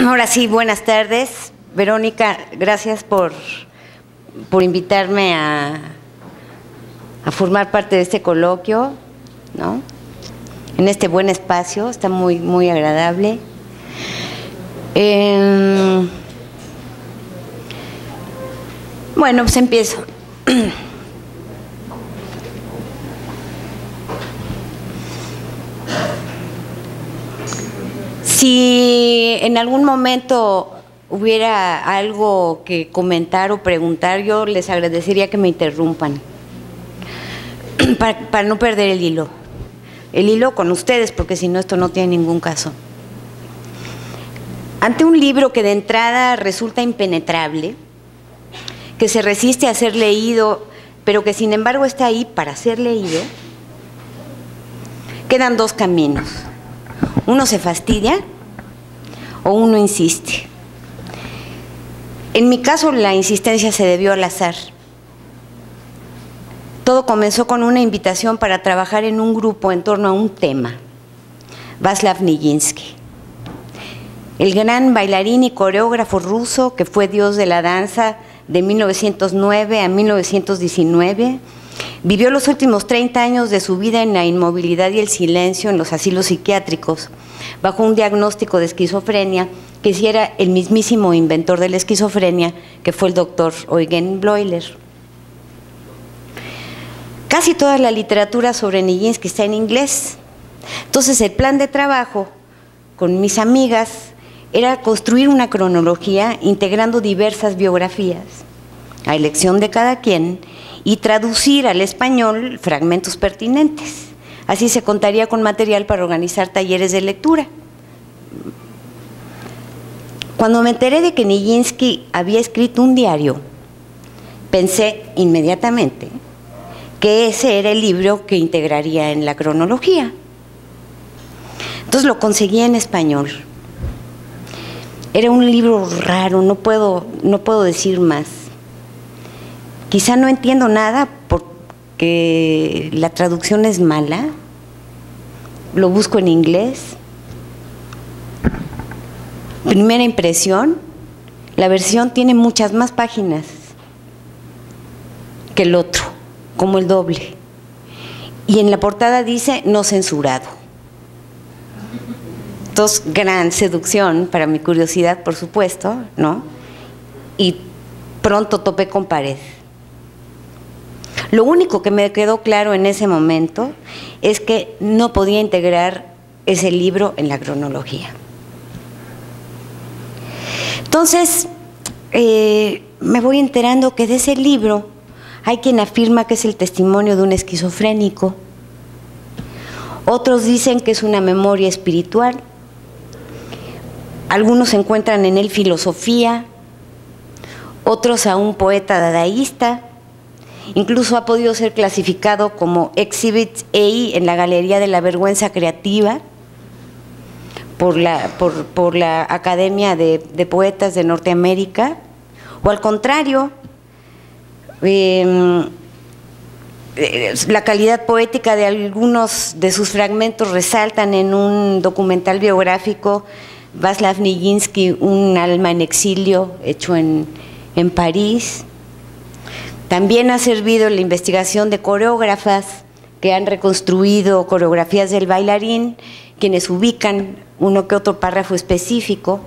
Ahora sí, buenas tardes. Verónica, gracias por invitarme a formar parte de este coloquio, ¿no? En este buen espacio, está muy agradable. Bueno, pues empiezo. Si en algún momento hubiera algo que comentar o preguntar, yo les agradecería que me interrumpan para no perder el hilo. El hilo con ustedes, porque si no, esto no tiene ningún caso. Ante un libro que de entrada resulta impenetrable, que se resiste a ser leído, pero que sin embargo está ahí para ser leído, quedan dos caminos. Uno se fastidia o uno insiste. En mi caso, la insistencia se debió al azar. Todo comenzó con una invitación para trabajar en un grupo en torno a un tema, Václav Nijinsky, el gran bailarín y coreógrafo ruso que fue dios de la danza de 1909 a 1919, vivió los últimos 30 años de su vida en la inmovilidad y el silencio en los asilos psiquiátricos, bajo un diagnóstico de esquizofrenia que sí era el mismísimo inventor de la esquizofrenia, que fue el doctor Eugen Bleuler. Casi toda la literatura sobre Nijinsky está en inglés. Entonces el plan de trabajo con mis amigas era construir una cronología integrando diversas biografías, a elección de cada quien, y traducir al español fragmentos pertinentes. Así se contaría con material para organizar talleres de lectura. Cuando me enteré de que Nijinsky había escrito un diario, pensé inmediatamente que ese era el libro que integraría en la cronología. Entonces lo conseguí en español. Era un libro raro, no puedo decir más. Quizá no entiendo nada porque la traducción es mala. Lo busco en inglés. Primera impresión, la versión tiene muchas más páginas que el otro, como el doble. Y en la portada dice no censurado. Entonces, gran seducción para mi curiosidad, por supuesto, ¿no? Y pronto topé con pared. Lo único que me quedó claro en ese momento es que no podía integrar ese libro en la cronología. Entonces, me voy enterando que de ese libro hay quien afirma que es el testimonio de un esquizofrénico. Otros dicen que es una memoria espiritual. Algunos encuentran en él filosofía, otros a un poeta dadaísta. Incluso ha podido ser clasificado como Exhibit A en la Galería de la Vergüenza Creativa por la Academia de Poetas de Norteamérica, o al contrario, la calidad poética de algunos de sus fragmentos resaltan en un documental biográfico, Václav Nijinsky, un alma en exilio, hecho en París. También ha servido la investigación de coreógrafas que han reconstruido coreografías del bailarín, quienes ubican uno que otro párrafo específico,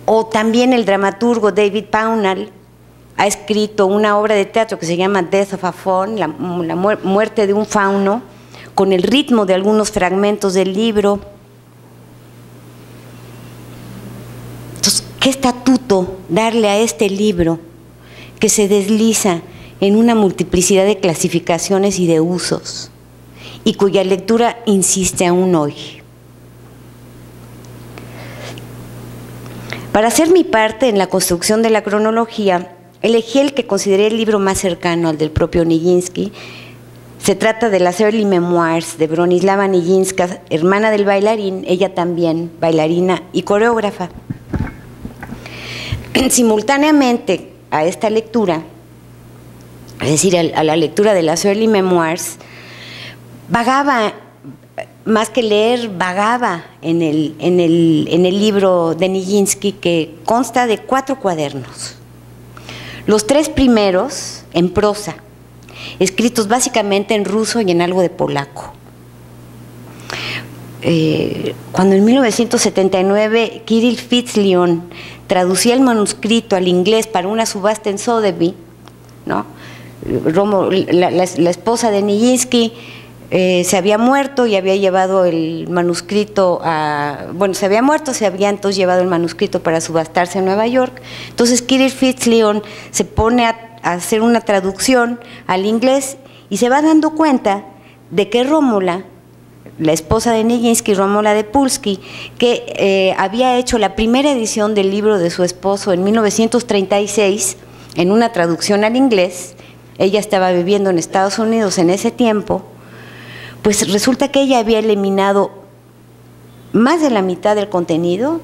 o también el dramaturgo David Pownall ha escrito una obra de teatro que se llama Death of a Faun, la muerte de un fauno, con el ritmo de algunos fragmentos del libro. Entonces, ¿qué estatuto darle a este libro que se desliza en una multiplicidad de clasificaciones y de usos, y cuya lectura insiste aún hoy? Para hacer mi parte en la construcción de la cronología, elegí el que consideré el libro más cercano al del propio Nijinsky. Se trata de las Early Memoirs de Bronislava Nijinska, hermana del bailarín, ella también bailarina y coreógrafa. Simultáneamente a esta lectura, es decir, a la lectura de las Early Memoirs, vagaba más que leer, vagaba en el libro de Nijinsky, que consta de 4 cuadernos. Los 3 primeros en prosa, escritos básicamente en ruso y en algo de polaco. Cuando en 1979 Kirill Fitzlion traducía el manuscrito al inglés para una subasta en Sotheby, ¿no? La esposa de Nijinsky se había muerto y había llevado el manuscrito se había muerto, se había entonces llevado el manuscrito para subastarse en Nueva York. Entonces Kirill Fitzlion se pone a hacer una traducción al inglés y se va dando cuenta de que Rómula, la esposa de Nijinsky, Rómula de Pulsky, que había hecho la primera edición del libro de su esposo en 1936 en una traducción al inglés. Ella estaba viviendo en Estados Unidos en ese tiempo. Pues resulta que ella había eliminado más de la mitad del contenido,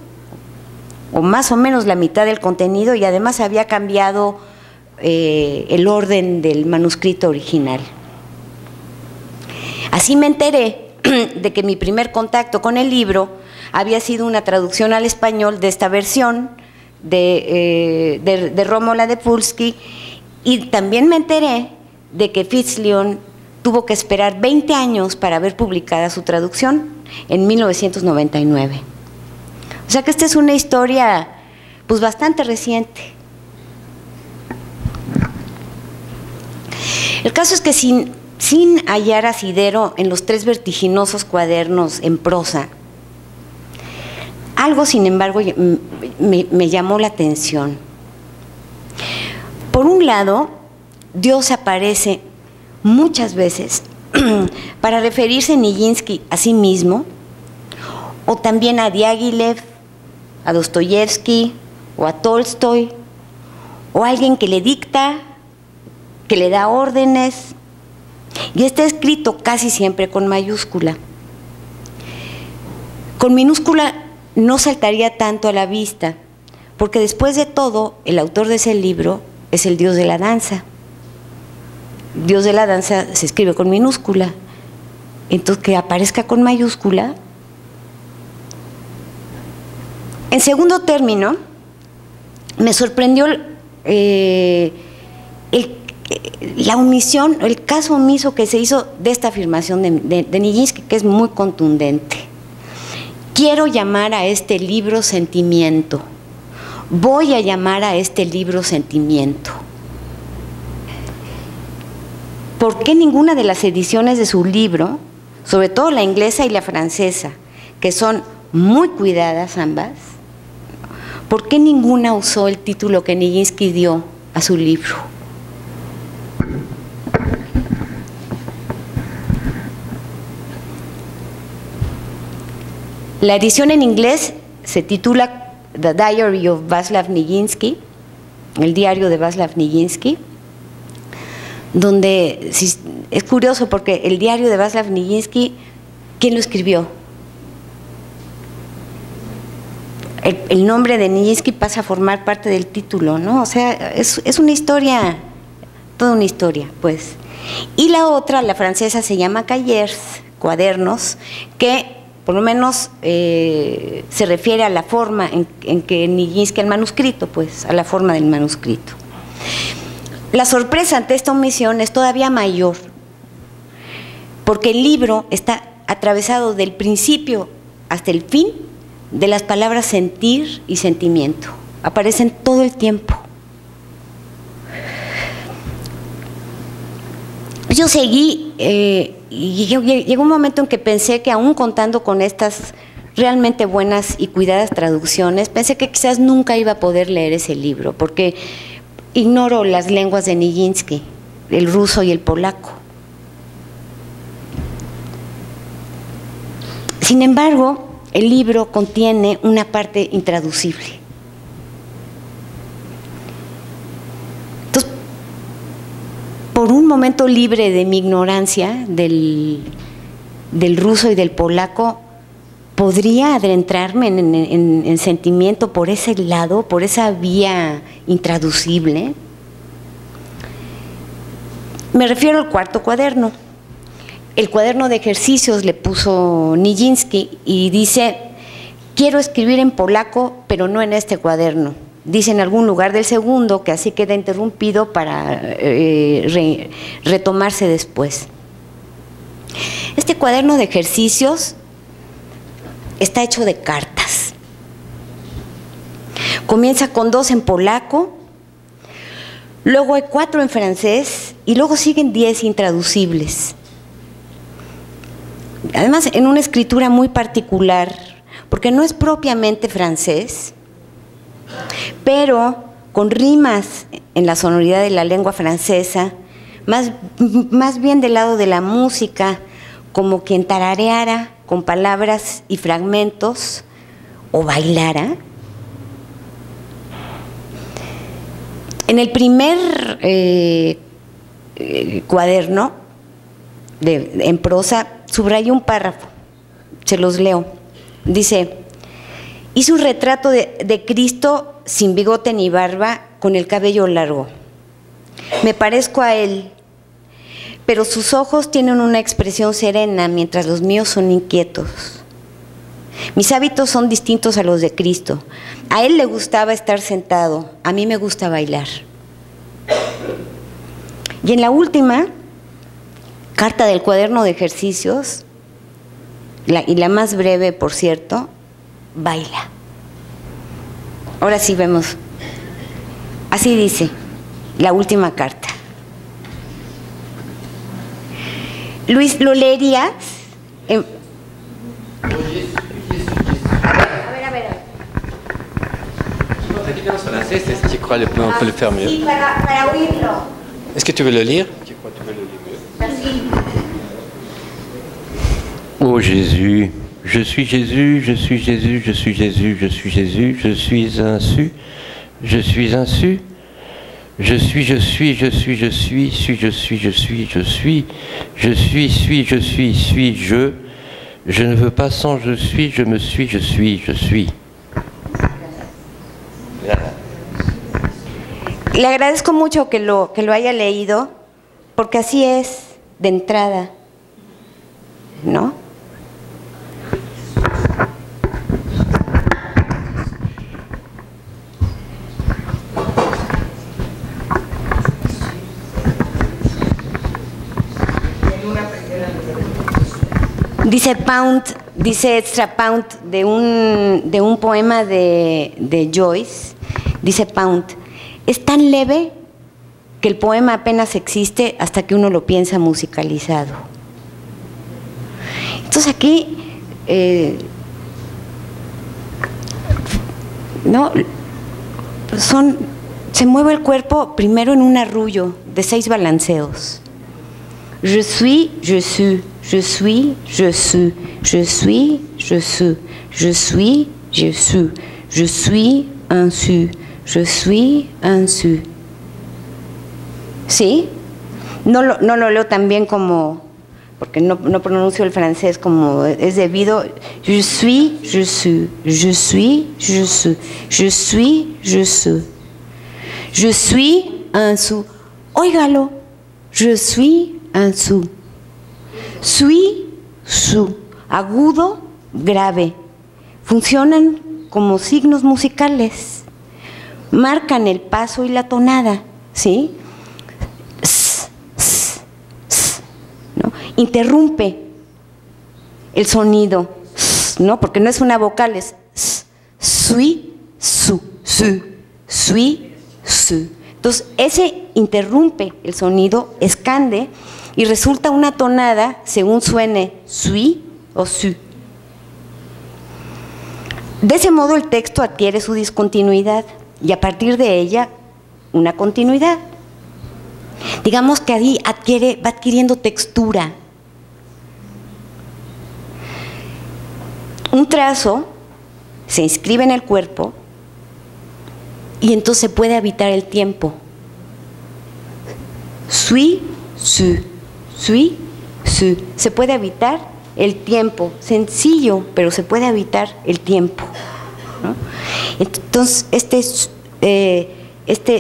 o más o menos la mitad del contenido, y además había cambiado el orden del manuscrito original. Así me enteré de que mi primer contacto con el libro había sido una traducción al español de esta versión de Rómula de Pulsky, y también me enteré de que Fitzlion tuvo que esperar 20 años para ver publicada su traducción en 1999. O sea que esta es una historia pues bastante reciente. El caso es que sin hallar asidero en los 3 vertiginosos cuadernos en prosa, algo sin embargo me llamó la atención. Por un lado, Dios aparece muchas veces para referirse Nijinsky a sí mismo, o también a Diaghilev, a Dostoyevsky o a Tolstoy, o a alguien que le dicta, que le da órdenes, y está escrito casi siempre con mayúscula. Con minúscula no saltaría tanto a la vista, porque después de todo el autor de ese libro es el dios de la danza. Dios de la danza se escribe con minúscula, entonces que aparezca con mayúscula. En segundo término, me sorprendió la omisión, el caso omiso que se hizo de esta afirmación de Nijinsky, que es muy contundente. Quiero llamar a este libro sentimiento, voy a llamar a este libro sentimiento. ¿Por qué ninguna de las ediciones de su libro, sobre todo la inglesa y la francesa, que son muy cuidadas ambas, por qué ninguna usó el título que Nijinsky dio a su libro? La edición en inglés se titula The Diary of Václav Nijinsky, el diario de Václav Nijinsky, donde es curioso porque el diario de Václav Nijinsky, ¿quién lo escribió? El nombre de Nijinsky pasa a formar parte del título, ¿no? O sea, es una historia, toda una historia, pues. Y la otra, la francesa, se llama Cahiers, cuadernos, que por lo menos se refiere a la forma en que Nijinsky, el manuscrito, pues, a la forma del manuscrito. La sorpresa ante esta omisión es todavía mayor, porque el libro está atravesado del principio hasta el fin de las palabras sentir y sentimiento. Aparecen todo el tiempo. Yo seguí y llegó un momento en que pensé que aún contando con estas realmente buenas y cuidadas traducciones, pensé que quizás nunca iba a poder leer ese libro, porque ignoro las lenguas de Nijinsky, el ruso y el polaco. Sin embargo, el libro contiene una parte intraducible. Entonces, por un momento libre de mi ignorancia del ruso y del polaco, podría adentrarme en sentimiento por ese lado, por esa vía intraducible. Me refiero al 4º cuaderno. el cuaderno de ejercicios le puso Nijinsky y dice: quiero escribir en polaco, pero no en este cuaderno. Dice en algún lugar del segundo, que así queda interrumpido para retomarse después. Este cuaderno de ejercicios está hecho de cartas. Comienza con 2 en polaco, luego hay 4 en francés y luego siguen 10 intraducibles. Además, en una escritura muy particular, porque no es propiamente francés, pero con rimas en la sonoridad de la lengua francesa, más bien del lado de la música, como quien tarareara con palabras y fragmentos o bailara. En el primer cuaderno en prosa subrayé un párrafo, se los leo. Dice: hice un retrato de Cristo sin bigote ni barba, con el cabello largo. Me parezco a él, pero sus ojos tienen una expresión serena, mientras los míos son inquietos. Mis hábitos son distintos a los de Cristo. A él le gustaba estar sentado, a mí me gusta bailar. Y en la última carta del cuaderno de ejercicios, y la más breve, por cierto, baila. Ahora sí vemos. Así dice la última carta. Luis, ¿lo leerías? A ver. Tu crois on peut le faire mieux? Sí, para oírlo. Est-ce que tu veux le lire? Tu crois que tu veux le lire mieux? Ô Jésus, je suis Jésus, je suis Jésus, je suis Jésus, je suis Jésus, je suis un su, je suis un su, je suis, je suis, je suis, je suis, suis, je suis, je suis, je suis, je suis, suis, je ne veux pas sans je suis, je me suis, je suis, je suis. Le agradezco mucho que lo haya leído, porque así es de entrada, ¿no? Dice Extra Pound de un poema de Joyce, dice Pound: es tan leve que el poema apenas existe hasta que uno lo piensa musicalizado. Entonces aquí, se mueve el cuerpo primero en un arrullo de 6 balanceos. Je suis, je suis, je suis, je suis, je suis, je suis, je suis, je suis, je suis un su, je suis un su. ¿Sí? No lo leo tan bien como, porque no pronuncio el francés como es debido. Je suis, je suis, je suis, je suis, je suis, je suis, je suis un su. Óigalo, je suis un su. Suis, su, agudo, grave. Funcionan como signos musicales. Marcan el paso y la tonada, ¿sí? ¿No? Interrumpe el sonido, ¿no? Porque no es una vocal, es sui, su, sui, su. Entonces, ese interrumpe el sonido, escande, y resulta una tonada según suene sui o su. De ese modo el texto adquiere su discontinuidad y a partir de ella una continuidad. Digamos que ahí va adquiriendo textura. Un trazo se inscribe en el cuerpo y entonces se puede habitar el tiempo. Sui, su, sui, su. Se puede habitar el tiempo, sencillo, pero se puede habitar el tiempo, ¿no? Entonces, este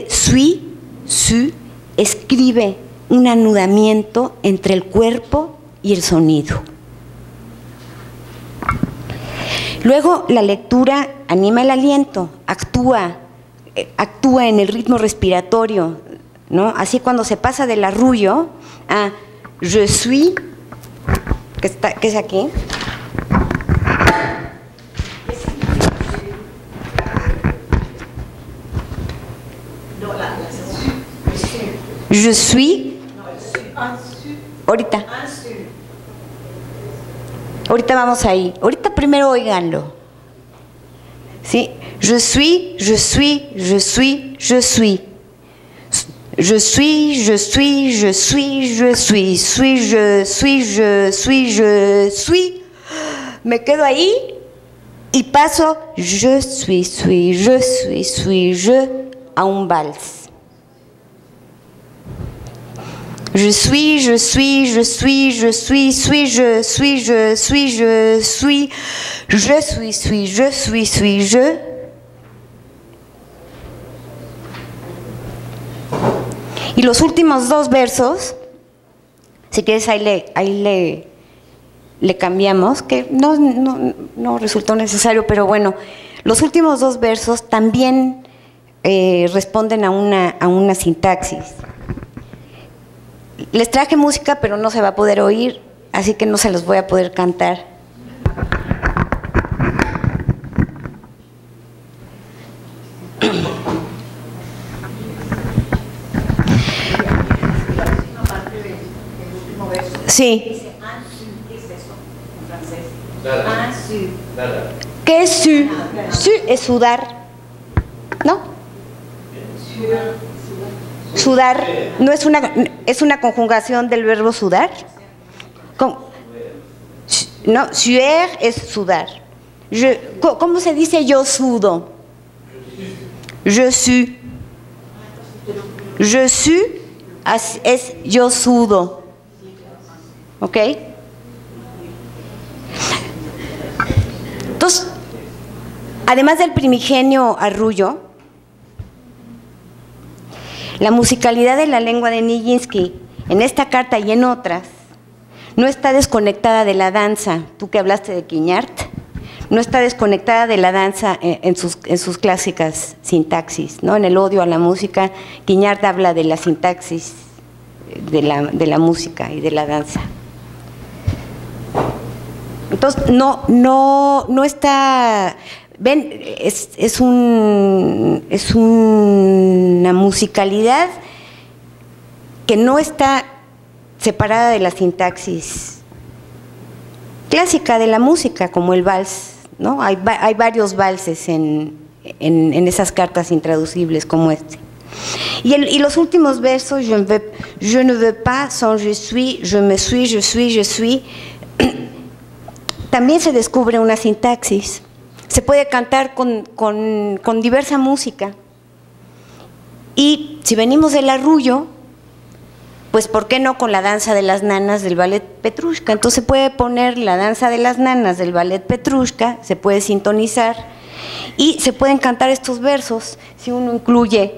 sui, su, escribe un anudamiento entre el cuerpo y el sonido. Luego la lectura anima el aliento, actúa en el ritmo respiratorio, ¿no? Así cuando se pasa del arrullo a je suis, que es aquí. Je suis. Ahorita vamos ahí. Ahorita primero óiganlo. ¿Sí? Je suis, je suis, je suis, je suis. Je suis, je suis, je suis, je suis. Suis, je suis, je suis, je suis. Me quedo ahí y paso je suis, je a un vals. Je suis, je suis, je suis, je suis, je suis, je suis, je suis, je suis, je. Y los últimos dos versos, si quieres ahí le cambiamos, que no resultó necesario, pero bueno, los últimos dos versos también responden a una sintaxis. Les traje música, pero no se va a poder oír, así que no se los voy a poder cantar. Sí. ¿Qué es su? Su es sudar, ¿no? Sudar no es una conjugación del verbo sudar. No, suer es sudar. ¿Cómo se dice yo sudo? Je suis. Je suis es yo sudo. ¿Ok? Entonces, además del primigenio arrullo, la musicalidad de la lengua de Nijinsky, en esta carta y en otras, no está desconectada de la danza. Tú que hablaste de Quignard, no está desconectada de la danza en sus clásicas sintaxis, ¿no? En el odio a la música, Quignard habla de la sintaxis de la música y de la danza. Entonces, no está. Ven, es una musicalidad que no está separada de la sintaxis clásica de la música, como el vals, ¿no? Hay varios valses en esas cartas intraducibles como este. Y los últimos versos, je ne veux pas sans je suis, je me suis, je suis, je suis, también se descubre una sintaxis. Se puede cantar con diversa música. Y si venimos del arrullo, pues ¿por qué no con la danza de las nanas del ballet Petrushka? Entonces se puede poner la danza de las nanas del ballet Petrushka, se puede sintonizar y se pueden cantar estos versos si uno incluye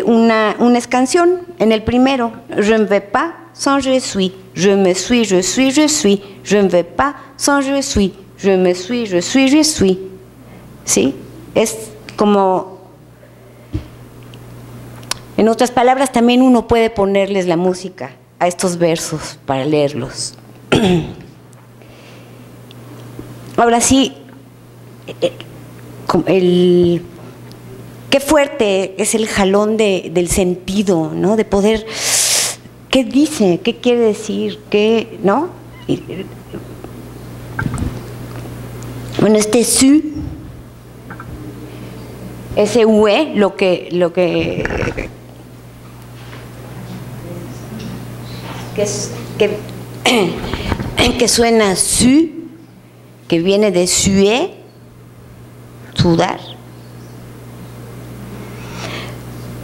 una escansión. En el primero, je ne vais pas sans je suis, je me suis, je suis, je suis, je ne vais pas sans je suis, je me suis, je suis, je suis. ¿Sí? Es como, en otras palabras, también uno puede ponerles la música a estos versos para leerlos. Ahora sí, qué fuerte es el jalón del sentido, ¿no? De poder, ¿qué dice? ¿Qué quiere decir? ¿Qué, no? Bueno, este su, ese ue, lo que suena su, que viene de suer, sudar.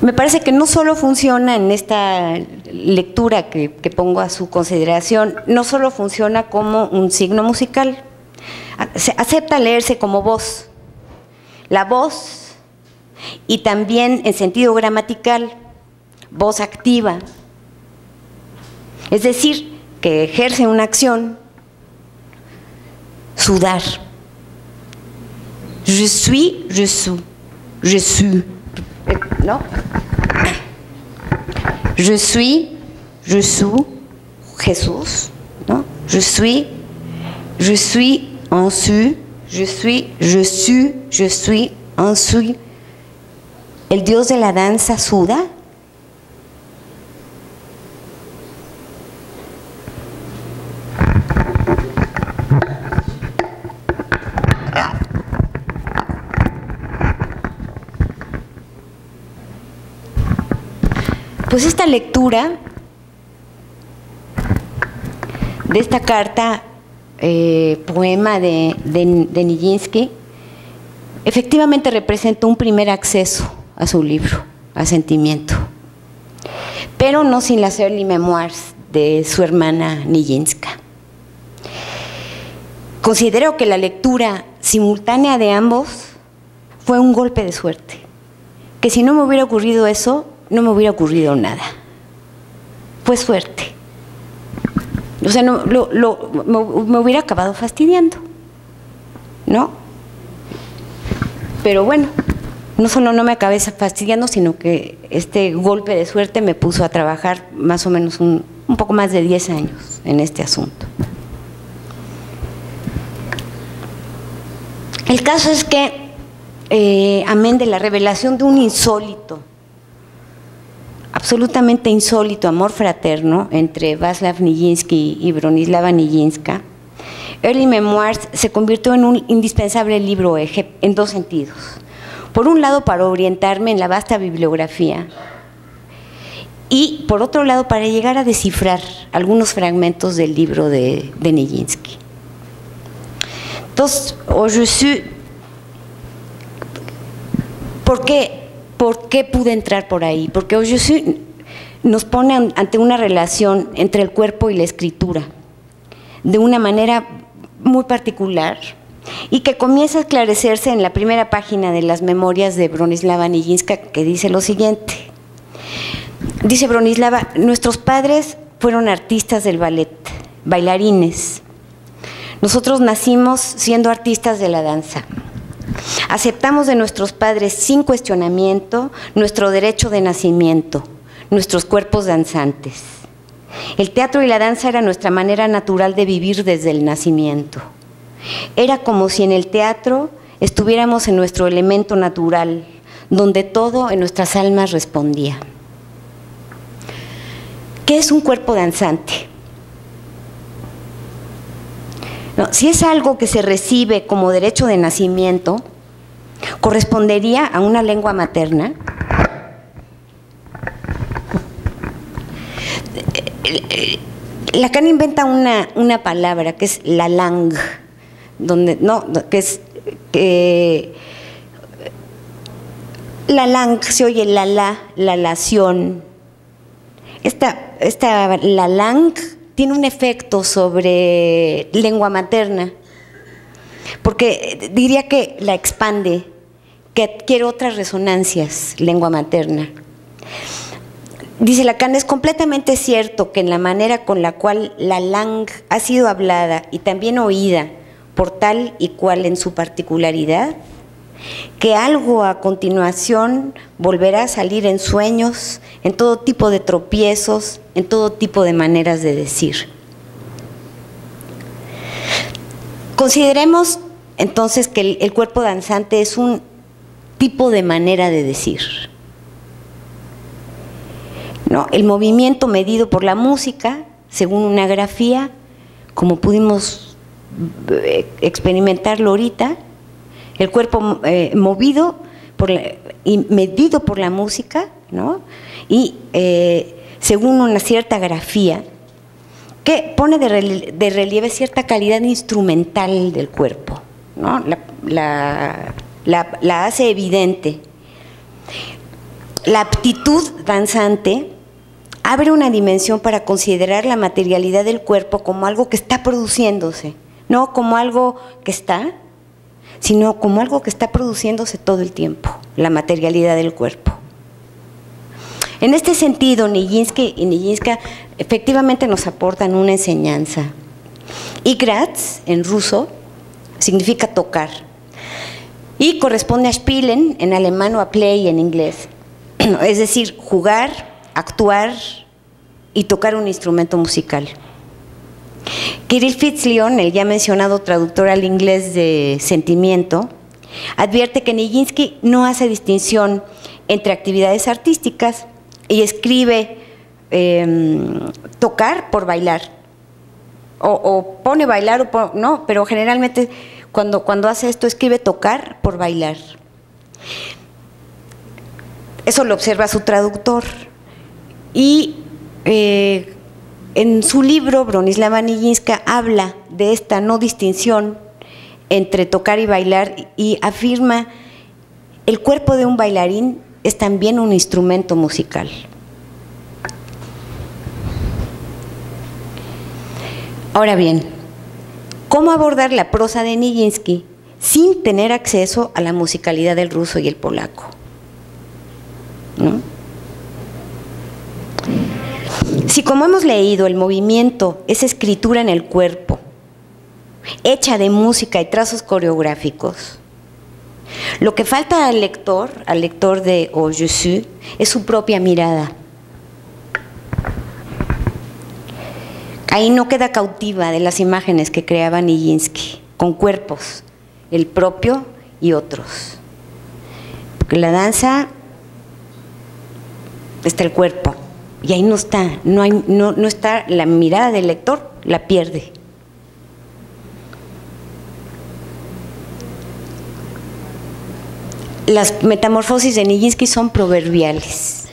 Me parece que no solo funciona en esta lectura que pongo a su consideración, no solo funciona como un signo musical, acepta leerse como voz, la voz, y también en sentido gramatical, voz activa. Es decir, que que ejerce una acción, sudar. Je suis, je suis, ¿no? Je suis, Jesús, ¿no? Je suis en su, je suis en su. El dios de la danza suda. Pues esta lectura de esta carta, poema de Nijinsky, efectivamente representa un primer acceso a su libro, a Sentimiento, pero no sin las early memoirs de su hermana Nijinská. Considero que la lectura simultánea de ambos fue un golpe de suerte, que si no me hubiera ocurrido eso, no me hubiera ocurrido nada. Fue suerte. O sea, me hubiera acabado fastidiando, ¿no? Pero bueno, no solo no me acabé fastidiando, sino que este golpe de suerte me puso a trabajar más o menos un poco más de 10 años en este asunto. El caso es que, amén de la revelación de un insólito, absolutamente insólito amor fraterno entre Václav Nijinsky y Bronislava Nijinská, Early Memoirs se convirtió en un indispensable libro eje en dos sentidos. Por un lado, para orientarme en la vasta bibliografía, y por otro lado, para llegar a descifrar algunos fragmentos del libro de Nijinsky. Entonces, ¿por qué pude entrar por ahí? Porque Ojusu nos pone ante una relación entre el cuerpo y la escritura, de una manera muy particular, y que comienza a esclarecerse en la primera página de las memorias de Bronislava Nijinská, que dice lo siguiente. Dice Bronislava: nuestros padres fueron artistas del ballet, bailarines. Nosotros nacimos siendo artistas de la danza. Aceptamos de nuestros padres sin cuestionamiento nuestro derecho de nacimiento, nuestros cuerpos danzantes. El teatro y la danza era nuestra manera natural de vivir desde el nacimiento. Era como si en el teatro estuviéramos en nuestro elemento natural, donde todo en nuestras almas respondía. ¿Qué es un cuerpo danzante? No, si es algo que se recibe como derecho de nacimiento, correspondería a una lengua materna. Lacan inventa una palabra que es la langue, la langue se oye la lación. La langue tiene un efecto sobre lengua materna, porque diría que la expande, que adquiere otras resonancias, lengua materna. Dice Lacan: es completamente cierto que en la manera con la cual la langue ha sido hablada y también oída por tal y cual en su particularidad, que algo a continuación volverá a salir en sueños, en todo tipo de tropiezos, en todo tipo de maneras de decir. Consideremos entonces que el cuerpo danzante es un tipo de manera de decir, ¿no? El movimiento medido por la música, según una grafía, como pudimos experimentarlo ahorita, el cuerpo movido y medido por la música, ¿no? Y según una cierta grafía que pone de relieve cierta calidad instrumental del cuerpo, ¿no? La hace evidente. La aptitud danzante abre una dimensión para considerar la materialidad del cuerpo como algo que está produciéndose, no como algo que está, sino como algo que está produciéndose todo el tiempo, la materialidad del cuerpo. En este sentido, Nijinsky y Nijinská efectivamente nos aportan una enseñanza. Igrać, en ruso, significa tocar. Y corresponde a spielen en alemán o a play en inglés. Es decir, jugar, actuar y tocar un instrumento musical. Kirill Fitzlion, el ya mencionado traductor al inglés de Sentimiento, advierte que Nijinsky no hace distinción entre actividades artísticas y escribe tocar por bailar. O pone bailar, no, pero generalmente cuando hace esto escribe tocar por bailar. Eso lo observa su traductor. Y en su libro, Bronislava Nijinska habla de esta no distinción entre tocar y bailar y afirma: el cuerpo de un bailarín es también un instrumento musical. Ahora bien, ¿cómo abordar la prosa de Nijinsky sin tener acceso a la musicalidad del ruso y el polaco? ¿No? Si, como hemos leído, el movimiento es escritura en el cuerpo, hecha de música y trazos coreográficos, lo que falta al lector de O Je suis, es su propia mirada. Ahí no queda cautiva de las imágenes que creaba Nijinsky, con cuerpos, el propio y otros. Porque la danza está el cuerpo, y ahí no está, no está la mirada del lector, la pierde. Las metamorfosis de Nijinsky son proverbiales.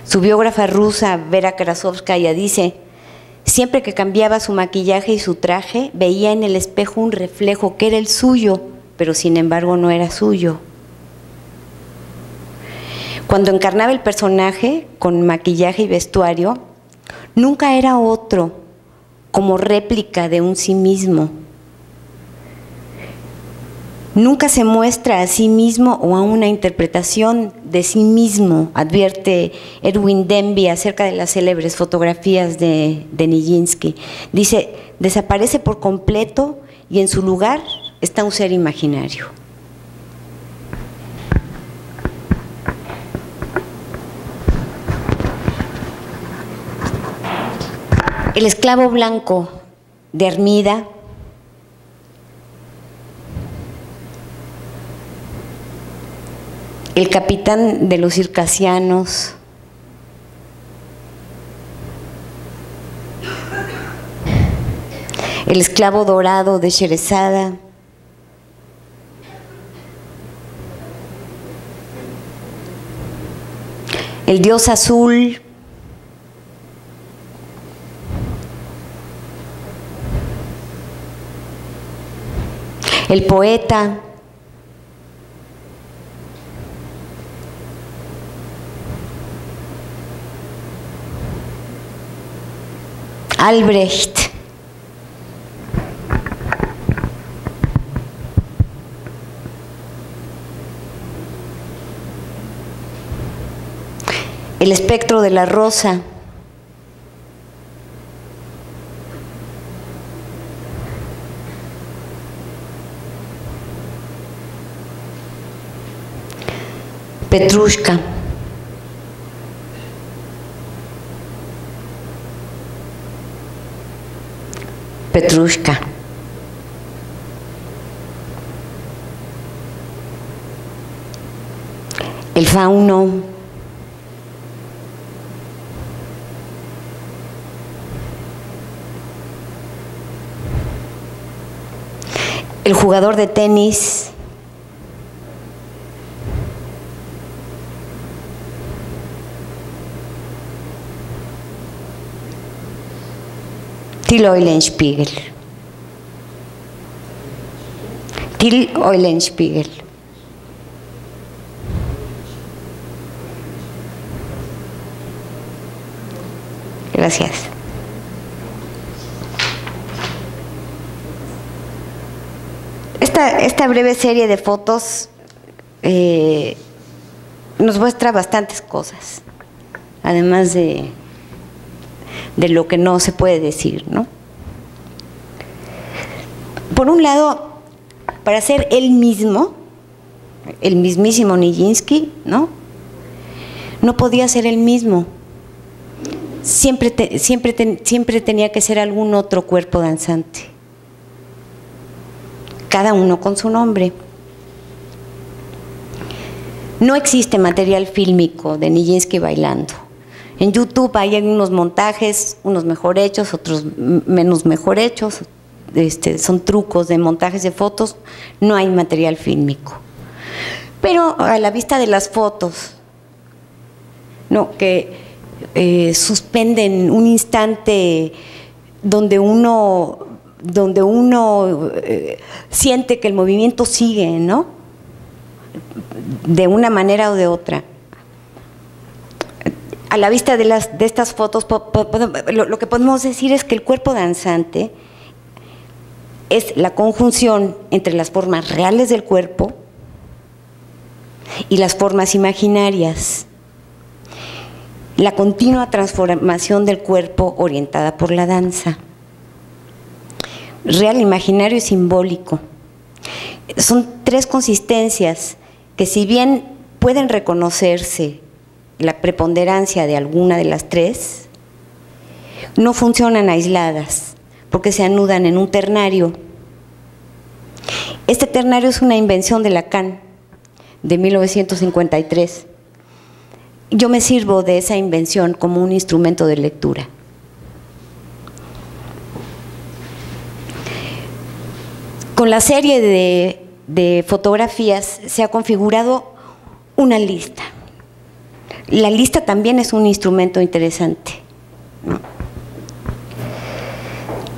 Su biógrafa rusa, Vera Krasovskaya, dice: siempre que cambiaba su maquillaje y su traje, veía en el espejo un reflejo que era el suyo, pero sin embargo no era suyo. Cuando encarnaba el personaje con maquillaje y vestuario, nunca era otro, como réplica de un sí mismo. Nunca se muestra a sí mismo o a una interpretación de sí mismo, advierte Erwin Denby acerca de las célebres fotografías de Nijinsky. Dice: desaparece por completo y en su lugar está un ser imaginario. El esclavo blanco de Armida el capitán de los circasianos, el esclavo dorado de Sherezada, el dios azul, el poeta, Albrecht, el espectro de la rosa, Petrushka, Petrushka, el fauno, el jugador de tenis, Till Eulenspiegel. Till Eulenspiegel. Gracias. Esta breve serie de fotos nos muestra bastantes cosas, además de de lo que no se puede decir, ¿no? Por un lado, para ser él mismo, el mismísimo Nijinsky, ¿no? No podía ser él mismo. Siempre tenía que ser algún otro cuerpo danzante. Cada uno con su nombre. No existe material fílmico de Nijinsky bailando. En YouTube hay algunos montajes, unos mejor hechos, otros menos mejor hechos. Son trucos de montajes de fotos. No hay material fílmico. Pero a la vista de las fotos, ¿no?, que suspenden un instante donde uno siente que el movimiento sigue, ¿no?, de una manera o de otra. A la vista de estas fotos, lo que podemos decir es que el cuerpo danzante es la conjunción entre las formas reales del cuerpo y las formas imaginarias, la continua transformación del cuerpo orientada por la danza. Real, imaginario y simbólico. Son tres consistencias que, si bien pueden reconocerse la preponderancia de alguna de las tres, no funcionan aisladas porque se anudan en un ternario. Este ternario es una invención de Lacan de 1953. Yo me sirvo de esa invención como un instrumento de lectura. Con la serie de fotografías se ha configurado una lista. La lista también es un instrumento interesante, ¿no?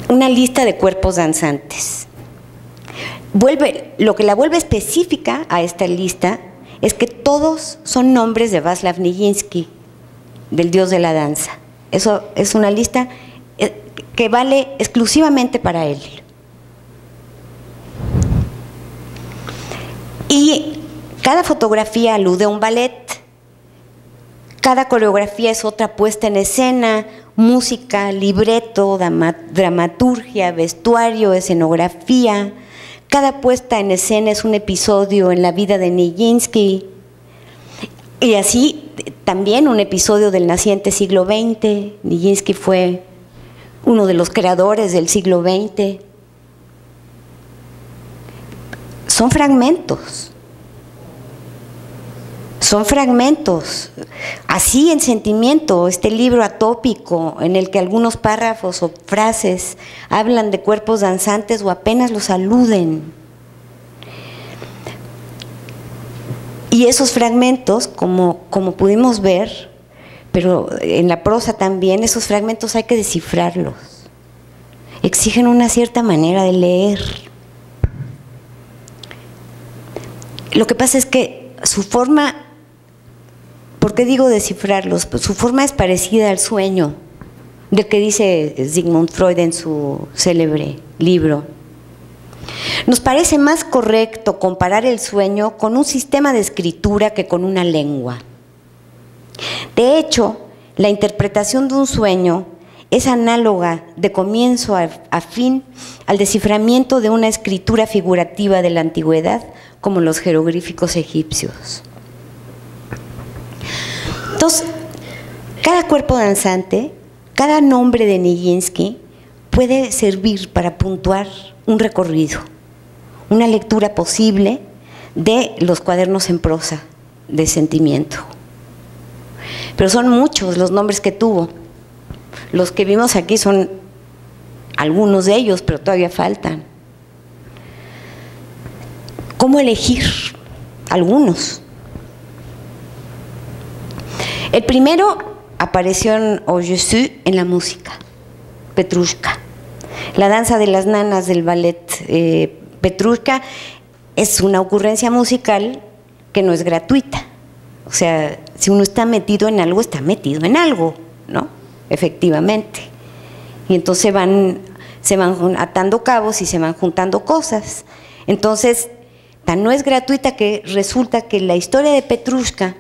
Una lista de cuerpos danzantes. Lo que la vuelve específica a esta lista es que todos son nombres de Václav Nijinsky, del dios de la danza. Eso es una lista que vale exclusivamente para él. Y cada fotografía alude a un ballet, cada coreografía es otra puesta en escena, música, libreto, dramaturgia, vestuario, escenografía. Cada puesta en escena es un episodio en la vida de Nijinsky, y así también un episodio del naciente siglo XX. Nijinsky fue uno de los creadores del siglo XX. Son fragmentos. Son fragmentos. Así en Sentimiento, este libro atópico en el que algunos párrafos o frases hablan de cuerpos danzantes o apenas los aluden. Y esos fragmentos, como pudimos ver, pero en la prosa también, esos fragmentos hay que descifrarlos. Exigen una cierta manera de leer. Lo que pasa es que su forma, ¿por qué digo descifrarlos? Pues su forma es parecida al sueño, del que dice Sigmund Freud en su célebre libro. Nos parece más correcto comparar el sueño con un sistema de escritura que con una lengua. De hecho, la interpretación de un sueño es análoga de comienzo a fin al desciframiento de una escritura figurativa de la antigüedad, como los jeroglíficos egipcios. Entonces, cada cuerpo danzante, cada nombre de Nijinsky puede servir para puntuar un recorrido, una lectura posible de los cuadernos en prosa de Sentimiento. Pero son muchos los nombres que tuvo. Los que vimos aquí son algunos de ellos, pero todavía faltan. ¿Cómo elegir algunos? El primero apareció en Au Je suis, en la música, Petrushka. La danza de las nanas del ballet Petrushka es una ocurrencia musical que no es gratuita. O sea, si uno está metido en algo, está metido en algo, ¿no? Efectivamente. Y entonces se van atando cabos y se van juntando cosas. Entonces, tan no es gratuita que resulta que la historia de Petrushka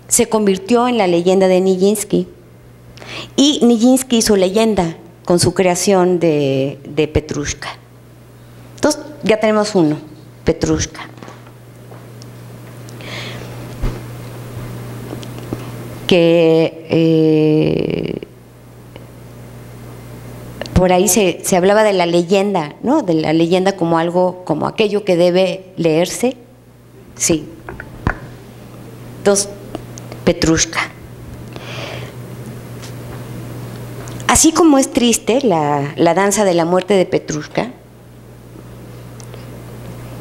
se convirtió en la leyenda de Nijinsky. Y Nijinsky hizo leyenda con su creación de Petrushka. Entonces, ya tenemos uno, Petrushka. Que por ahí se hablaba de la leyenda, ¿no? De la leyenda como algo, como aquello que debe leerse. Sí. Entonces, Petrushka. Así como es triste la danza de la muerte de Petrushka,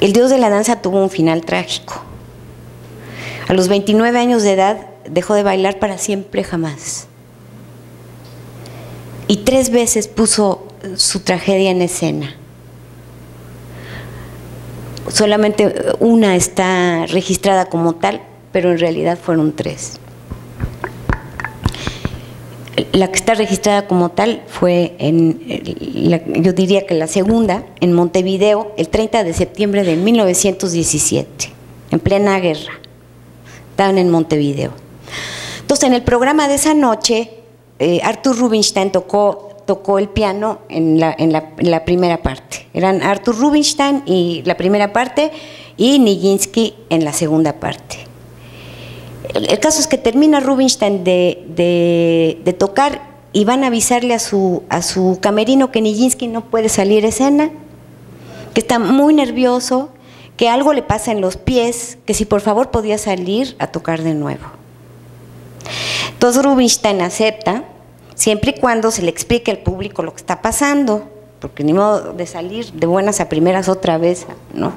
el dios de la danza tuvo un final trágico. A los 29 años de edad dejó de bailar para siempre jamás. Y 3 veces puso su tragedia en escena. Solamente una está registrada como tal, pero en realidad fueron 3. La que está registrada como tal fue, yo diría que la segunda, en Montevideo, el 30 de septiembre de 1917, en plena guerra. Estaban en Montevideo. Entonces, en el programa de esa noche, Arthur Rubinstein tocó el piano en la primera parte. Eran Arthur Rubinstein y la primera parte y Nijinsky en la segunda parte. El caso es que termina Rubinstein de tocar y van a avisarle a su camerino que Nijinsky no puede salir a escena, que está muy nervioso, que algo le pasa en los pies, que si por favor podía salir a tocar de nuevo. Entonces Rubinstein acepta, siempre y cuando se le explique al público lo que está pasando, porque ni modo de salir de buenas a primeras otra vez, ¿no?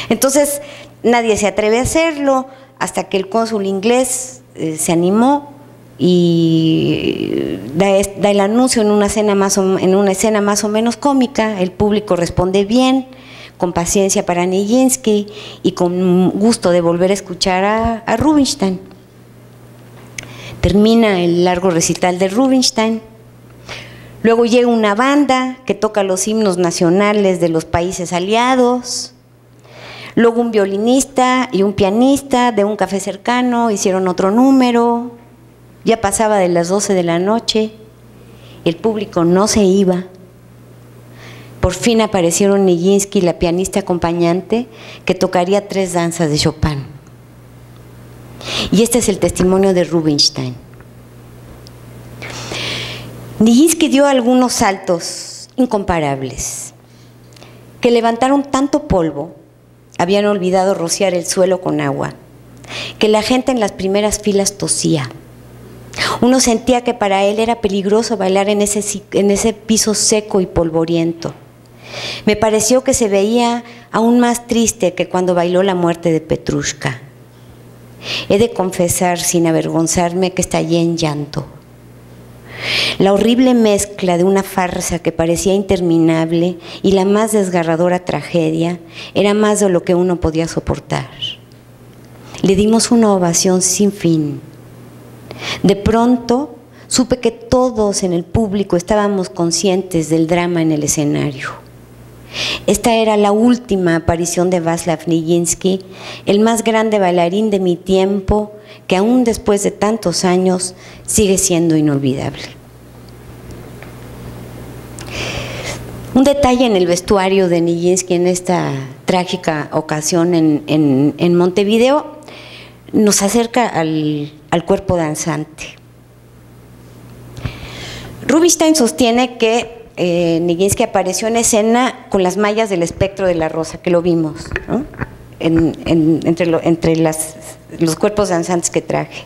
Entonces nadie se atreve a hacerlo, hasta que el cónsul inglés se animó y da el anuncio en una escena más o menos cómica. El público responde bien, con paciencia para Nijinsky y con gusto de volver a escuchar a Rubinstein. Termina el largo recital de Rubinstein. Luego llega una banda que toca los himnos nacionales de los países aliados. Luego un violinista y un pianista de un café cercano hicieron otro número. Ya pasaba de las 12 de la noche. El público no se iba. Por fin aparecieron Nijinsky y la pianista acompañante que tocaría 3 danzas de Chopin. Y este es el testimonio de Rubinstein. Nijinsky dio algunos saltos incomparables que levantaron tanto polvo. Habían olvidado rociar el suelo con agua, que la gente en las primeras filas tosía. Uno sentía que para él era peligroso bailar en ese piso seco y polvoriento. Me pareció que se veía aún más triste que cuando bailó la muerte de Petrushka. He de confesar, sin avergonzarme, que estallé en llanto. La horrible mezcla de una farsa que parecía interminable y la más desgarradora tragedia era más de lo que uno podía soportar. Le dimos una ovación sin fin. De pronto supe que todos en el público estábamos conscientes del drama en el escenario. Esta era la última aparición de Václav Nijinsky, el más grande bailarín de mi tiempo, que aún después de tantos años sigue siendo inolvidable. Un detalle en el vestuario de Nijinsky en esta trágica ocasión en Montevideo nos acerca al cuerpo danzante. Rubinstein sostiene que Nijinsky apareció en escena con las mallas del espectro de la rosa, que lo vimos, ¿no? entre los cuerpos danzantes que traje.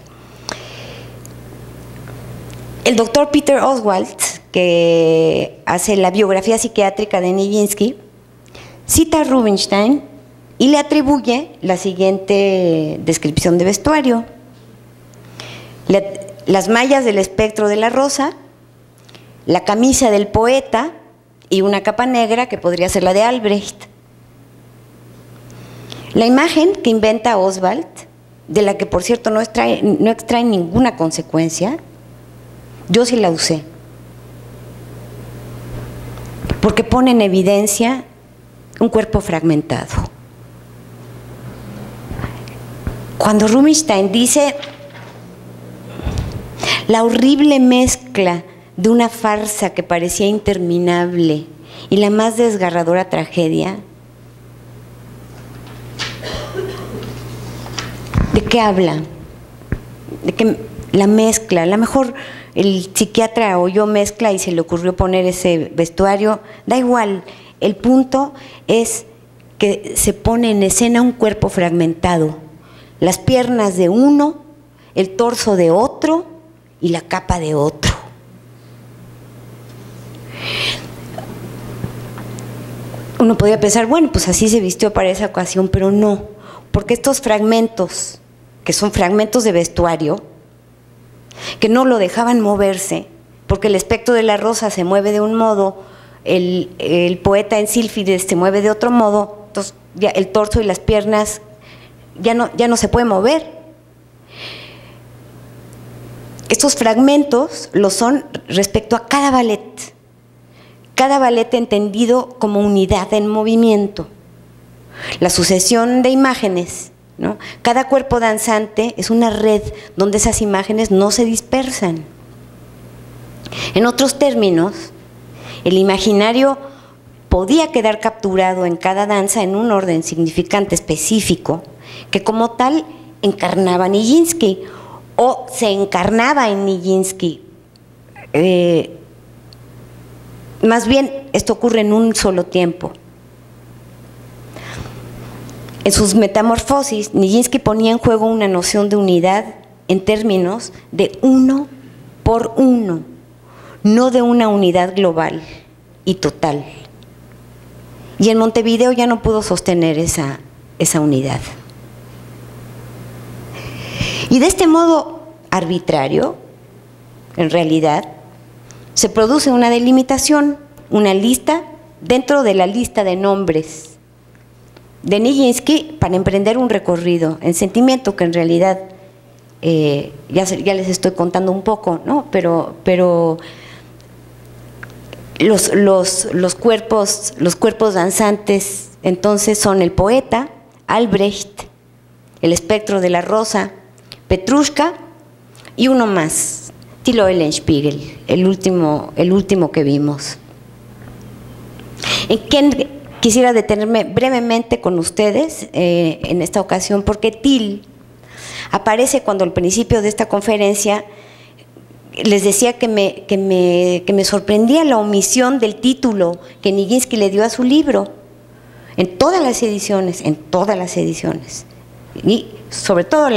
El doctor Peter Oswald, que hace la biografía psiquiátrica de Nijinsky, cita a Rubinstein y le atribuye la siguiente descripción de vestuario: las mallas del espectro de la rosa, la camisa del poeta y una capa negra que podría ser la de Albrecht. La imagen que inventa Oswald, de la que por cierto no extrae ninguna consecuencia, yo sí la usé, porque pone en evidencia un cuerpo fragmentado. Cuando Rubinstein dice: la horrible mezcla de una farsa que parecía interminable y la más desgarradora tragedia. ¿De qué habla? De que la mezcla, a lo mejor el psiquiatra oyó mezcla y se le ocurrió poner ese vestuario, da igual, el punto es que se pone en escena un cuerpo fragmentado, las piernas de uno, el torso de otro y la capa de otro. Uno podría pensar, bueno, pues así se vistió para esa ocasión, pero no, porque estos fragmentos, que son fragmentos de vestuario, que no lo dejaban moverse, porque el espectro de la rosa se mueve de un modo, el poeta en Sílfides se mueve de otro modo, entonces ya el torso y las piernas ya no se puede mover. Estos fragmentos lo son respecto a cada ballet entendido como unidad en movimiento, la sucesión de imágenes, ¿no? Cada cuerpo danzante es una red donde esas imágenes no se dispersan. En otros términos, el imaginario podía quedar capturado en cada danza en un orden significante específico que como tal encarnaba Nijinsky o se encarnaba en Nijinsky. Más bien, esto ocurre en un solo tiempo. En sus metamorfosis, Nijinsky ponía en juego una noción de unidad en términos de uno por uno, no de una unidad global y total. Y en Montevideo ya no pudo sostener esa unidad. Y de este modo arbitrario, en realidad, se produce una delimitación, una lista dentro de la lista de nombres de Nijinsky para emprender un recorrido en sentimiento que en realidad ya les estoy contando un poco, ¿no? Pero los cuerpos danzantes entonces son el poeta, Albrecht, el espectro de la rosa, Petrushka y uno más, Thilo Eulenspiegel, el último que vimos. ¿En qué quisiera detenerme brevemente con ustedes en esta ocasión? Porque Till aparece cuando al principio de esta conferencia les decía que me sorprendía la omisión del título que Nijinsky le dio a su libro en todas las ediciones, y sobre todo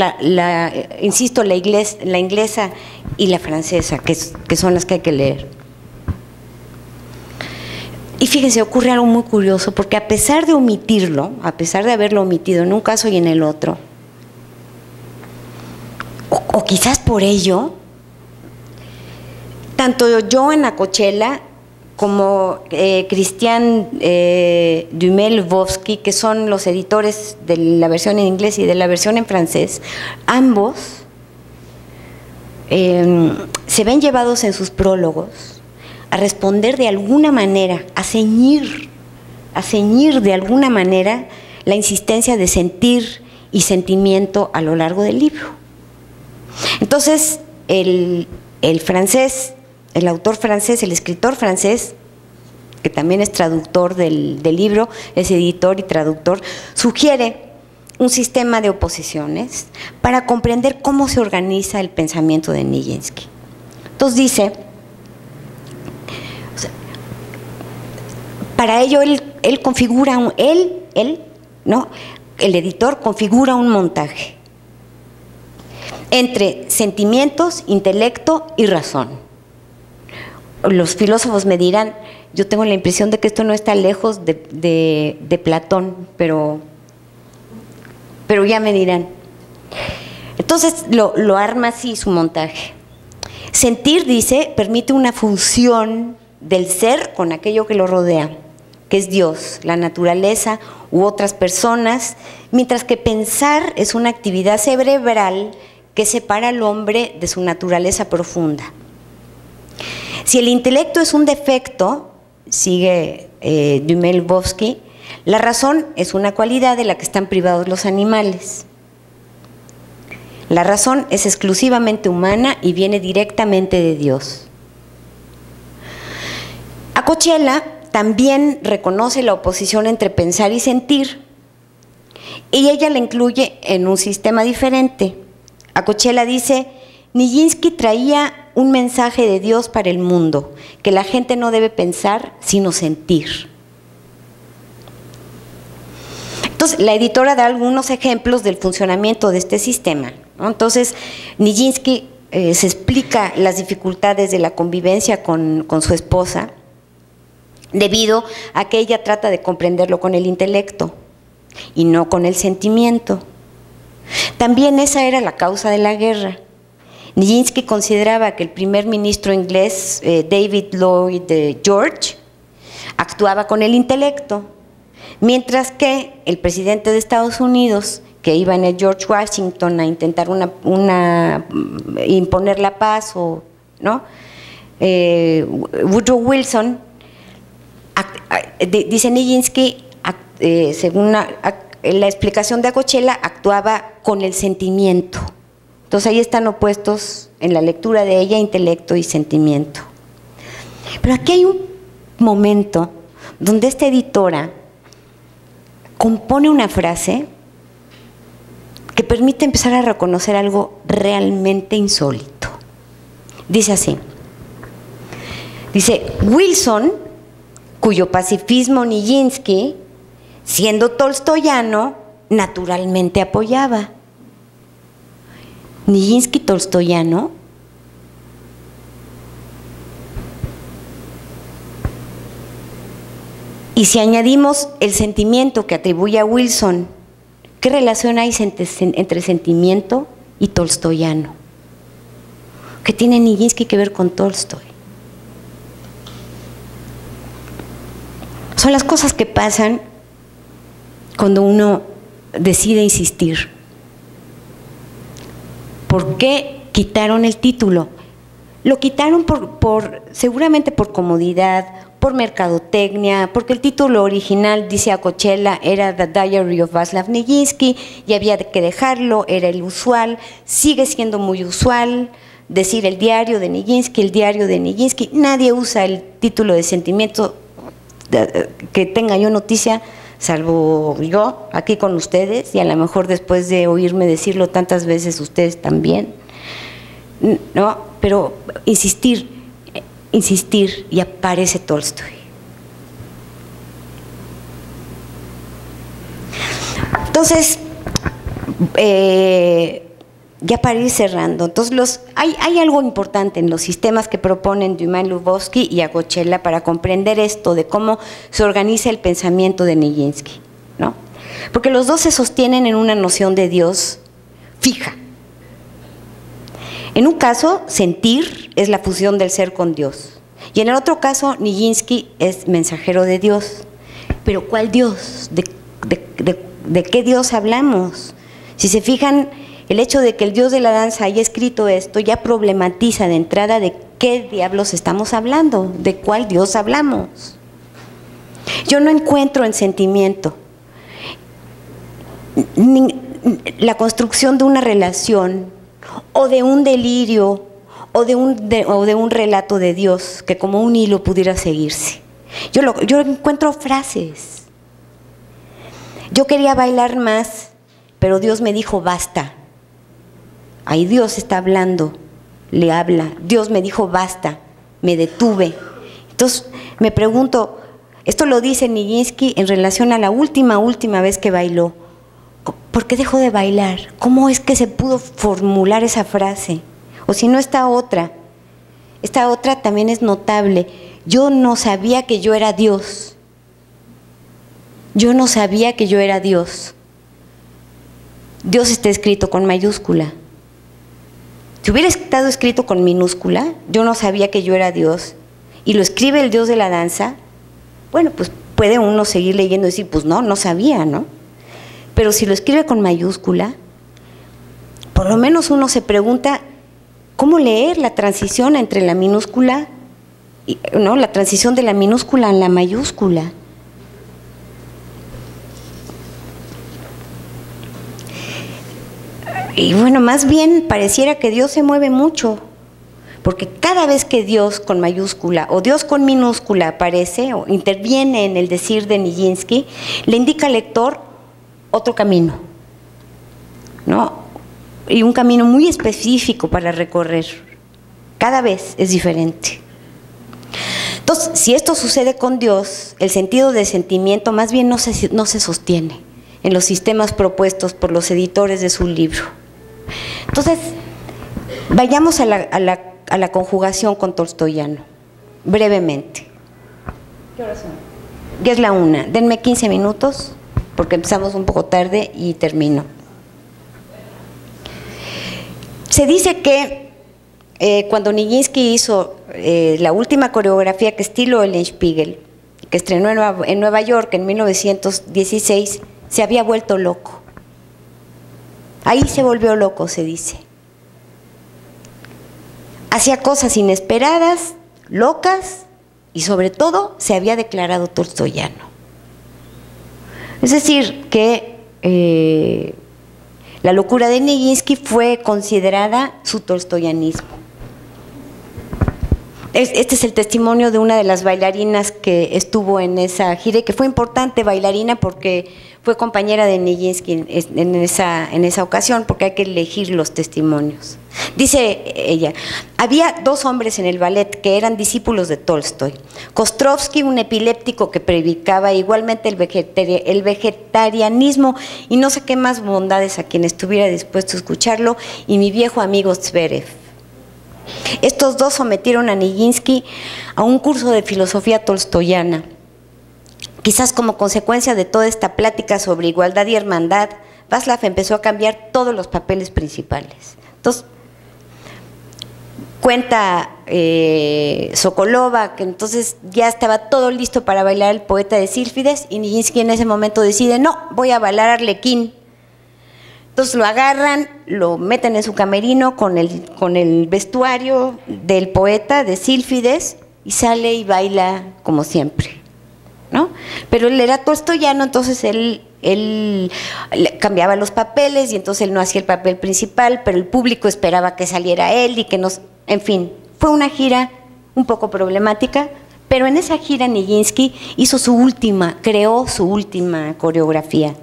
insisto, la inglesa y la francesa, que son las que hay que leer. Y fíjense, ocurre algo muy curioso, porque a pesar de omitirlo, a pesar de haberlo omitido en un caso y en el otro, o quizás por ello, tanto Joan Acochella como Christian Dumais-Lvovsky, que son los editores de la versión en inglés y de la versión en francés, ambos se ven llevados en sus prólogos a responder de alguna manera, a ceñir de alguna manera la insistencia de sentir y sentimiento a lo largo del libro. Entonces, el francés, el autor francés, el escritor francés, que también es traductor del libro, es editor y traductor, sugiere un sistema de oposiciones para comprender cómo se organiza el pensamiento de Nijinsky. Entonces dice, para ello él configura, ¿no? El editor configura un montaje entre sentimientos, intelecto y razón. Los filósofos me dirán, yo tengo la impresión de que esto no está lejos de Platón, pero ya me dirán. Entonces lo arma así su montaje. Sentir, dice, permite una función del ser con aquello que lo rodea, que es Dios, la naturaleza u otras personas, mientras que pensar es una actividad cerebral que separa al hombre de su naturaleza profunda. Si el intelecto es un defecto, sigue Dumais-Lvovsky, la razón es una cualidad de la que están privados los animales. La razón es exclusivamente humana y viene directamente de Dios. Acocella también reconoce la oposición entre pensar y sentir, y ella la incluye en un sistema diferente. Acocella dice: Nijinsky traía un mensaje de Dios para el mundo, que la gente no debe pensar sino sentir. Entonces, la editora da algunos ejemplos del funcionamiento de este sistema, ¿no? Entonces, Nijinsky se explica las dificultades de la convivencia con su esposa, debido a que ella trata de comprenderlo con el intelecto y no con el sentimiento. También esa era la causa de la guerra. Nijinsky consideraba que el primer ministro inglés, David Lloyd George, actuaba con el intelecto, mientras que el presidente de Estados Unidos, que iba en el George Washington a intentar imponer la paz, ¿no? Woodrow Wilson, dice Nijinsky, según la explicación de Acocella, actuaba con el sentimiento. Entonces ahí están opuestos en la lectura de ella, intelecto y sentimiento. Pero aquí hay un momento donde esta editora compone una frase que permite empezar a reconocer algo realmente insólito. Dice así, dice: Wilson, cuyo pacifismo Nijinsky, siendo tolstoyano, naturalmente apoyaba. Nijinsky tolstoyano. Y si añadimos el sentimiento que atribuye a Wilson, ¿qué relación hay entre sentimiento y tolstoyano? ¿Qué tiene Nijinsky que ver con Tolstoy? Son las cosas que pasan cuando uno decide insistir. ¿Por qué quitaron el título? Lo quitaron seguramente por comodidad, por mercadotecnia, porque el título original, dice Acocella, era The Diary of Václav Nijinsky y había que dejarlo, era el usual, sigue siendo muy usual decir el diario de Nijinsky, el diario de Nijinsky. Nadie usa el título de sentimiento que tenga yo noticia, salvo yo aquí con ustedes, y a lo mejor después de oírme decirlo tantas veces ustedes también, ¿no? Pero insistir, y aparece Tolstoy. Entonces, ya para ir cerrando, entonces hay algo importante en los sistemas que proponen Dumas, Lubovsky y Acocella para comprender esto de cómo se organiza el pensamiento de Nijinsky, ¿no? Porque los dos se sostienen en una noción de Dios fija. En un caso, sentir es la fusión del ser con Dios, y en el otro caso, Nijinsky es mensajero de Dios. Pero ¿cuál Dios? ¿De qué Dios hablamos? Si se fijan, el hecho de que el Dios de la danza haya escrito esto ya problematiza de entrada de qué diablos estamos hablando, de cuál Dios hablamos. Yo no encuentro en sentimiento la construcción de una relación o de un delirio o de un relato de Dios que como un hilo pudiera seguirse. Yo encuentro frases. Yo quería bailar más, pero Dios me dijo basta. Ahí Dios está hablando, le habla. Dios me dijo basta, me detuve. Entonces me pregunto, esto lo dice Nijinsky en relación a la última vez que bailó. ¿Por qué dejó de bailar? ¿Cómo es que se pudo formular esa frase? O si no, esta otra también es notable. Yo no sabía que yo era Dios. Yo no sabía que yo era Dios. Dios está escrito con mayúscula. Si hubiera estado escrito con minúscula, yo no sabía que yo era Dios, y lo escribe el Dios de la danza, bueno, pues puede uno seguir leyendo y decir, pues no sabía, ¿no? Pero si lo escribe con mayúscula, por lo menos uno se pregunta, ¿cómo leer la transición entre la minúscula, ¿no? La transición de la minúscula a la mayúscula? Y bueno, más bien pareciera que Dios se mueve mucho, porque cada vez que Dios con mayúscula o Dios con minúscula aparece o interviene en el decir de Nijinsky, le indica al lector otro camino, ¿no? Y un camino muy específico para recorrer. Cada vez es diferente. Entonces, si esto sucede con Dios, el sentido de sentimiento más bien no se sostiene en los sistemas propuestos por los editores de su libro. Entonces, vayamos a la conjugación con tolstoyano, brevemente. ¿Qué hora son? Ya es la 1. Denme 15 minutos, porque empezamos un poco tarde y termino. Se dice que cuando Nijinsky hizo la última coreografía que estilo Eulenspiegel, que estrenó en Nueva York en 1916, se había vuelto loco. Ahí se volvió loco, se dice. Hacía cosas inesperadas, locas, y sobre todo se había declarado tolstoyano. Es decir, que la locura de Nijinsky fue considerada su tolstoyanismo. Este es el testimonio de una de las bailarinas que estuvo en esa gira y que fue importante bailarina porque fue compañera de Nijinsky en esa ocasión, porque hay que elegir los testimonios. Dice ella, había 2 hombres en el ballet que eran discípulos de Tolstoy. Kostrovsky, un epiléptico que predicaba igualmente el vegetarianismo y no sé qué más bondades a quien estuviera dispuesto a escucharlo, y mi viejo amigo Zverev. Estos 2 sometieron a Nijinsky a un curso de filosofía tolstoyana. Quizás como consecuencia de toda esta plática sobre igualdad y hermandad, Václav empezó a cambiar todos los papeles principales. Entonces, cuenta Sokolova que entonces ya estaba todo listo para bailar el poeta de Sílfides y Nijinsky en ese momento decide, no, voy a bailar Arlequín. Entonces lo agarran, lo meten en su camerino con el vestuario del poeta de Sílfides y sale y baila como siempre, ¿no? Pero él era tolstoyano, entonces él cambiaba los papeles y entonces él no hacía el papel principal, pero el público esperaba que saliera él y que nos... En fin, fue una gira un poco problemática, pero en esa gira Nijinsky creó su última coreografía.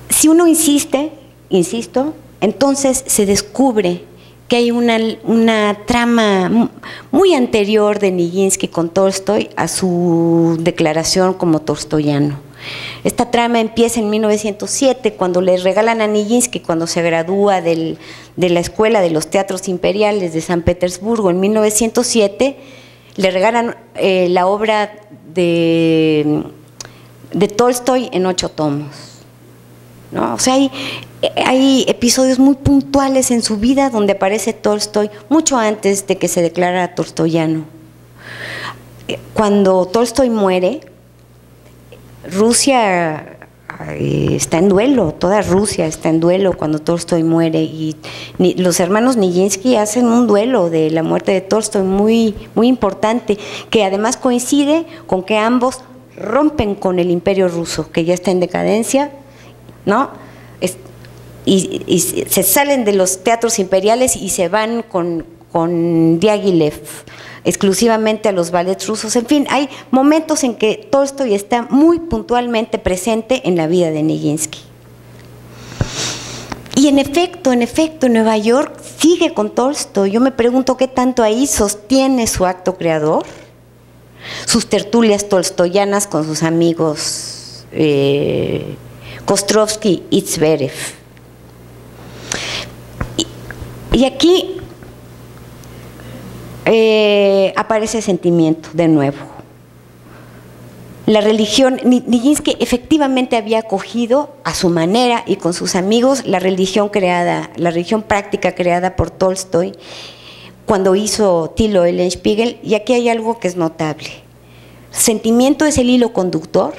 Si uno insisto, entonces se descubre que hay una trama muy anterior de Nijinsky con Tolstoy a su declaración como tolstoyano. Esta trama empieza en 1907, cuando le regalan a Nijinsky, cuando se gradúa de la Escuela de los Teatros Imperiales de San Petersburgo en 1907, le regalan la obra de Tolstoy en 8 tomos, ¿no? O sea, hay episodios muy puntuales en su vida donde aparece Tolstoy mucho antes de que se declarara tolstoyano. Cuando Tolstoy muere, Rusia está en duelo, toda Rusia está en duelo cuando Tolstoy muere, y los hermanos Nijinsky hacen un duelo de la muerte de Tolstoy muy, muy importante, que además coincide con que ambos rompen con el imperio ruso, que ya está en decadencia, ¿no? Y se salen de los teatros imperiales y se van con Diaghilev exclusivamente a los ballets rusos. En fin, hay momentos en que Tolstoy está muy puntualmente presente en la vida de Nijinsky. Y en efecto, Nueva York sigue con Tolstoy. Yo me pregunto qué tanto ahí sostiene su acto creador, sus tertulias tolstoyanas con sus amigos Kostrovsky y Zverev. Y aquí aparece sentimiento de nuevo. La religión, Nijinsky efectivamente había acogido a su manera y con sus amigos la religión práctica creada por Tolstoy cuando hizo Tilo Eulenspiegel, y aquí hay algo que es notable. Sentimiento es el hilo conductor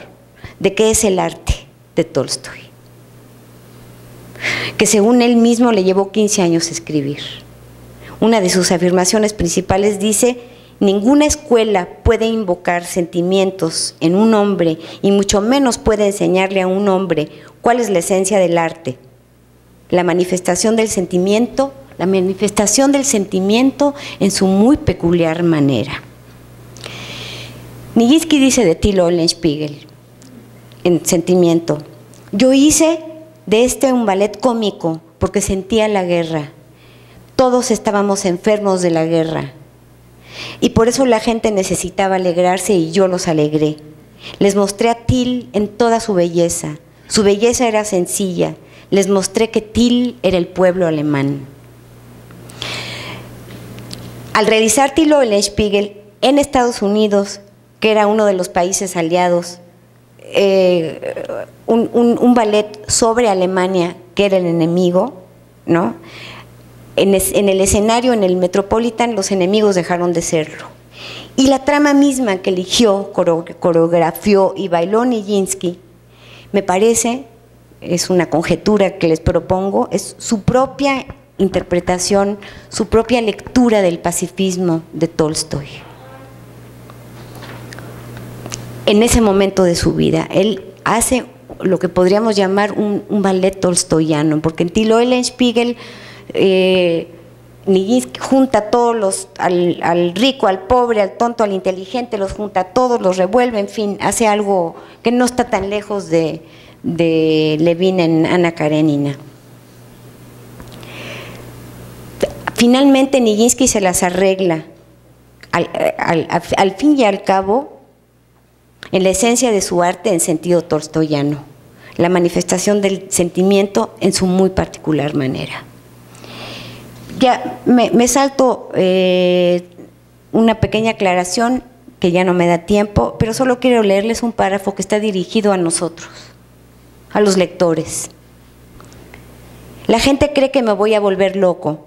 de qué es el arte de Tolstoy, que según él mismo le llevó 15 años escribir. Una de sus afirmaciones principales dice Ninguna escuela puede invocar sentimientos en un hombre y mucho menos puede enseñarle a un hombre cuál es la esencia del arte. La manifestación del sentimiento en su muy peculiar manera. Nijinsky dice de Till Eulenspiegel, en Sentimiento: yo hice de este un ballet cómico porque sentía la guerra. Todos estábamos enfermos de la guerra. Y por eso la gente necesitaba alegrarse y yo los alegré. Les mostré a Till en toda su belleza. Su belleza era sencilla. Les mostré que Till era el pueblo alemán. Al realizar Till Eulenspiegel en Estados Unidos, que era uno de los países aliados, un ballet sobre Alemania, que era el enemigo, ¿no? En el escenario, en el Metropolitan, los enemigos dejaron de serlo. Y la trama misma que eligió, coreografió y bailó Nijinsky, me parece, es una conjetura que les propongo, es su propia interpretación, su propia lectura del pacifismo de Tolstoy. En ese momento de su vida, él hace lo que podríamos llamar un ballet tolstoyano, porque en Till Eulenspiegel Nijinsky junta a todos al rico, al pobre, al tonto, al inteligente, los junta a todos, los revuelve, en fin, hace algo que no está tan lejos de Levin en Ana Karenina. Finalmente Nijinsky se las arregla, al fin y al cabo, en la esencia de su arte en sentido tolstoyano, la manifestación del sentimiento en su muy particular manera. Ya me salto una pequeña aclaración que ya no me da tiempo, pero solo quiero leerles un párrafo que está dirigido a nosotros, a los lectores. La gente cree que me voy a volver loco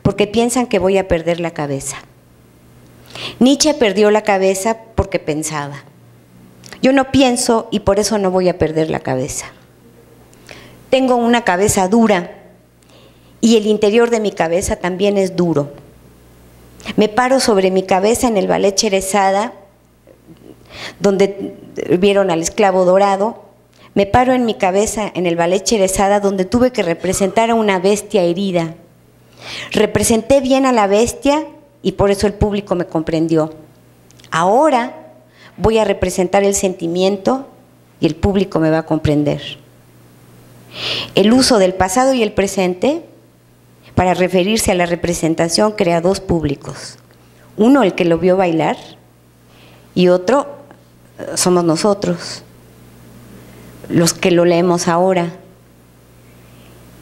porque piensan que voy a perder la cabeza. Nietzsche perdió la cabeza porque pensaba. Yo no pienso y por eso no voy a perder la cabeza. Tengo una cabeza dura y el interior de mi cabeza también es duro. Me paro sobre mi cabeza en el ballet Sherezada, donde vieron al esclavo dorado. Me paro en mi cabeza en el ballet Sherezada, donde tuve que representar a una bestia herida. Representé bien a la bestia y por eso el público me comprendió. Ahora voy a representar el sentimiento y el público me va a comprender. El uso del pasado y el presente para referirse a la representación crea dos públicos. Uno, el que lo vio bailar, y otro, somos nosotros, los que lo leemos ahora.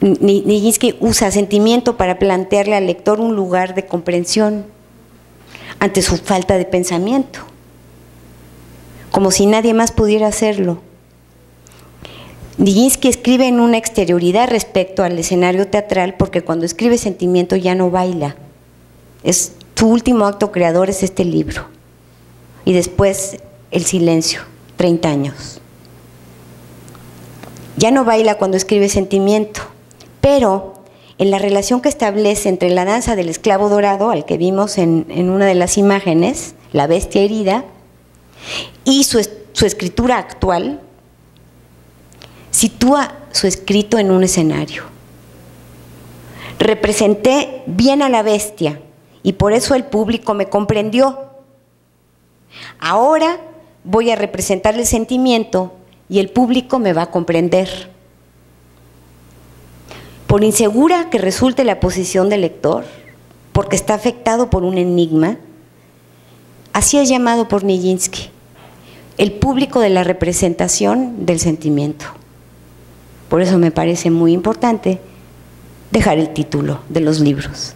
Nijinsky usa sentimiento para plantearle al lector un lugar de comprensión ante su falta de pensamiento, como si nadie más pudiera hacerlo. Nijinsky escribe en una exterioridad respecto al escenario teatral, porque cuando escribe sentimiento ya no baila. Su último acto creador es este libro. Y después el silencio, 30 años. Ya no baila cuando escribe sentimiento, pero en la relación que establece entre la danza del esclavo dorado, al que vimos en una de las imágenes, la bestia herida, y su escritura actual, sitúa su escrito en un escenario. Representé bien a la bestia y por eso el público me comprendió. Ahora voy a representar el sentimiento y el público me va a comprender. Por insegura que resulte la posición del lector, porque está afectado por un enigma, así es llamado por Nijinsky, el público de la representación del sentimiento. Por eso me parece muy importante dejar el título de los libros.